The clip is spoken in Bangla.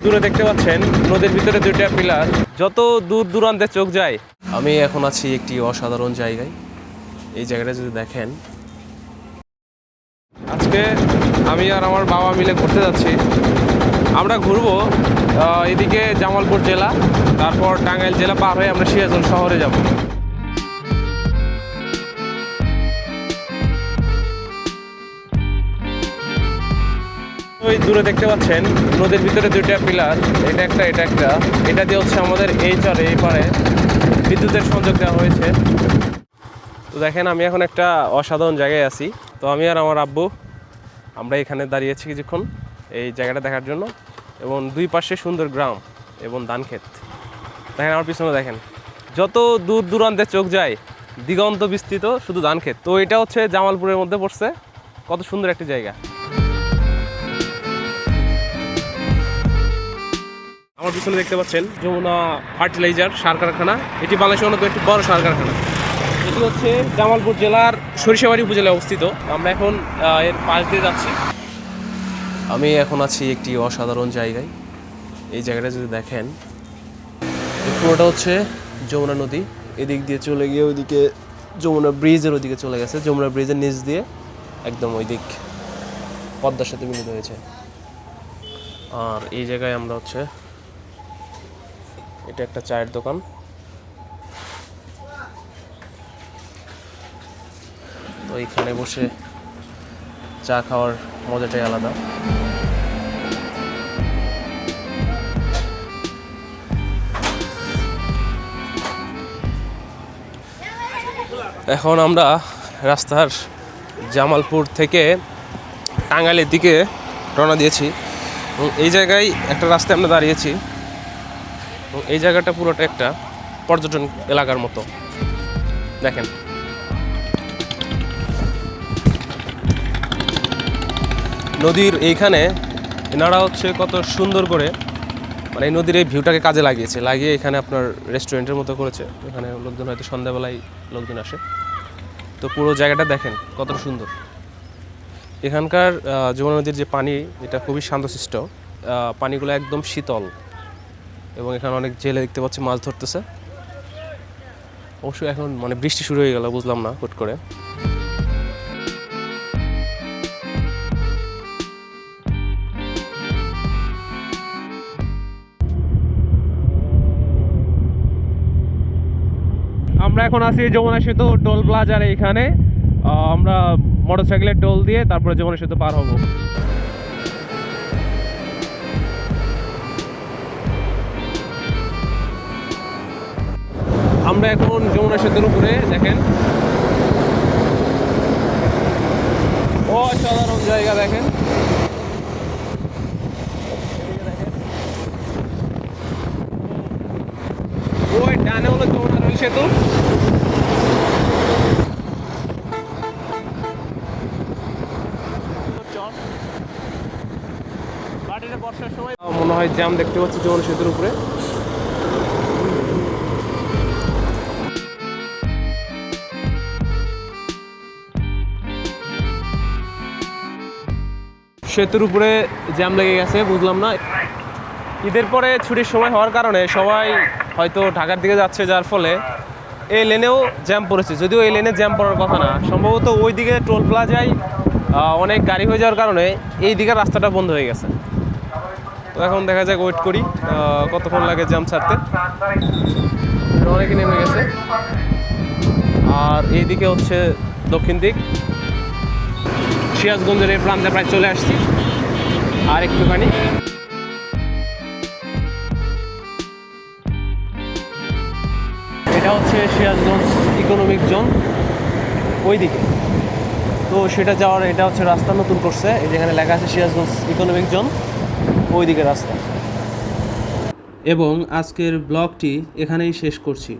দূরে দেখতে পাচ্ছেন নদীর ভিতরে দুইটা পিলার, যত দূর দূরান্তে চোখ যায়। আমি এখন আছি একটি অসাধারণ জায়গায়। এই জায়গাটা যদি দেখেন, আজকে আমি আর আমার বাবা মিলে ঘুরতে যাচ্ছি। আমরা ঘুরবো এদিকে জামালপুর জেলা, তারপর টাঙ্গাইল জেলা পার হয়ে আমরা সিরাজগঞ্জ শহরে যাব। ওই দূরে দেখতে পাচ্ছেন নদীর ভিতরে দুইটা পিলার, এটা একটা এটা একটা। এটা দিয়ে হচ্ছে আমাদের এই চরে এই পারে বিদ্যুতের সংযোগ দেওয়া হয়েছে। তো দেখেন, আমি এখন একটা অসাধারণ জায়গায় আছি। তো আমি আর আমার আব্বু আমরা এখানে দাঁড়িয়েছি কিছুক্ষণ এই জায়গাটা দেখার জন্য, এবং দুই পাশে সুন্দর গ্রাম এবং ধান ক্ষেত। দেখেন আমার পিছনে দেখেন, যত দূর দূরান্তে চোখ যায় দিগন্ত বিস্তৃত শুধু ধান ক্ষেত। তো এটা হচ্ছে জামালপুরের মধ্যে পড়ছে। কত সুন্দর একটি জায়গা। আমার পিছনে দেখতে পাচ্ছেন যমুনা ফার্টিলাইজার সার কারখানা। এটি বাংলাদেশের অন্যতম একটি বড় সার কারখানা। এটি হচ্ছে জামালপুর জেলার সরিষাবাড়ি উপজেলায় অবস্থিত। আমরা এখন এর পাশ দিয়ে যাচ্ছি। আমি এখন আছি একটি অসাধারণ জায়গায়। এই জায়গাটা যদি দেখেন, পুরোটা হচ্ছে যমুনা নদী। এদিক দিয়ে চলে গিয়ে ওইদিকে যমুনা ব্রিজের ওইদিকে চলে গেছে। যমুনা ব্রিজের নিচ দিয়ে একদম ওই দিক পদ্মার সাথে মিলিত হয়েছে। আর এই জায়গায় আমরা হচ্ছে, এটা একটা চায়ের দোকান। তো এইখানে বসে চা খাওয়ার মজাটাই আলাদা। এখন আমরা রাস্তার জামালপুর থেকে টাঙ্গাইলের দিকে রওনা দিয়েছি, এবং এই জায়গায় একটা রাস্তায় আমরা দাঁড়িয়েছি। এবং এই জায়গাটা পুরোটা একটা পর্যটন এলাকার মতো। দেখেন, নদীর এইখানে এনারা হচ্ছে কত সুন্দর করে, মানে এই নদীর এই ভিউটাকে কাজে লাগিয়ে এখানে আপনার রেস্টুরেন্টের মতো করেছে। এখানে লোকজন হয়তো সন্ধ্যাবেলায় লোকজন আসে। তো পুরো জায়গাটা দেখেন কত সুন্দর। এখানকার যমুনা নদীর যে পানি, এটা খুবই শান্তশিষ্ট। পানিগুলো একদম শীতল, এবং এখানে অনেক জেলে দেখতে পাচ্ছি মাছ ধরতেছে। অবশ্যই এখন মানে বৃষ্টি শুরু হয়ে গেল, বুঝলাম না হুট করে। আমরা এখন আছি যমুনা সেতু টোল প্লাজার এইখানে। আমরা মোটরসাইকেলের টোল দিয়ে তারপরে যমুনা সেতু পার হব। আমরা এখন যমুনা সেতুর উপরে, দেখেন অসাধারণ জায়গা। দেখেন ওই ডানে হলো যমুনা রেল সেতু। বর্ষার সময় মনে হয় জ্যাম দেখতে পাচ্ছি যমুনা সেতুর উপরে। সেতুর উপরে জ্যাম লেগে গেছে, বুঝলাম না। ঈদের পরে ছুটির সময় হওয়ার কারণে সবাই হয়তো ঢাকার দিকে যাচ্ছে, যার ফলে এই লেনেও জ্যাম পড়েছে। যদিও এই লেনে জ্যাম পড়ার কথা না, সম্ভবত ওই দিকে টোল প্লাজায় অনেক গাড়ি হয়ে যাওয়ার কারণে এই দিকের রাস্তাটা বন্ধ হয়ে গেছে। তো এখন দেখা যাক, ওয়েট করি কতক্ষণ লাগে জ্যাম ছাড়তে। অনেকে নেমে গেছে। আর এইদিকে হচ্ছে দক্ষিণ দিক, সিরাজগঞ্জের এই প্রান্তে প্রায় চলে আসছি আর একটুখানি। এটা হচ্ছে সিরাজগঞ্জ ইকোনমিক জোন ওইদিকে। তো সেটা যাওয়ার, এটা হচ্ছে রাস্তা নতুন করছে, এই যেখানে লেখা আছে সিরাজগঞ্জ ইকোনমিক জোন, ওইদিকে রাস্তা। এবং আজকের ব্লগটি এখানেই শেষ করছি।